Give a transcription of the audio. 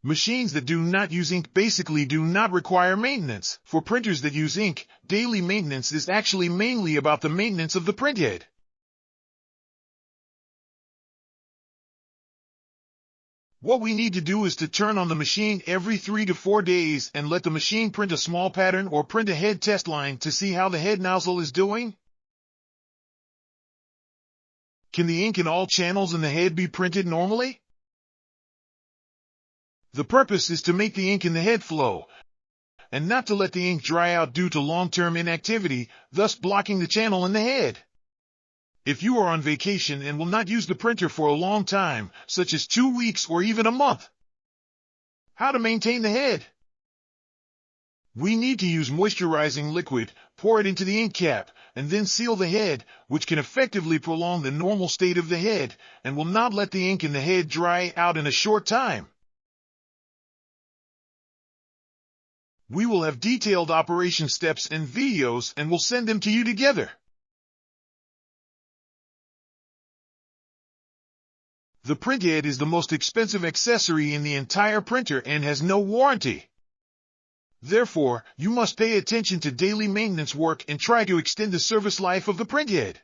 Machines that do not use ink basically do not require maintenance. For printers that use ink, daily maintenance is actually mainly about the maintenance of the printhead. What we need to do is to turn on the machine every 3 to 4 days and let the machine print a small pattern or print a head test line to see how the head nozzle is doing. Can the ink in all channels in the head be printed normally? The purpose is to make the ink in the head flow, and not to let the ink dry out due to long-term inactivity, thus blocking the channel in the head. If you are on vacation and will not use the printer for a long time, such as 2 weeks or even a month, how to maintain the head? We need to use moisturizing liquid, pour it into the ink cap, and then seal the head, which can effectively prolong the normal state of the head, and will not let the ink in the head dry out in a short time. We will have detailed operation steps and videos and will send them to you together. The printhead is the most expensive accessory in the entire printer and has no warranty. Therefore, you must pay attention to daily maintenance work and try to extend the service life of the printhead.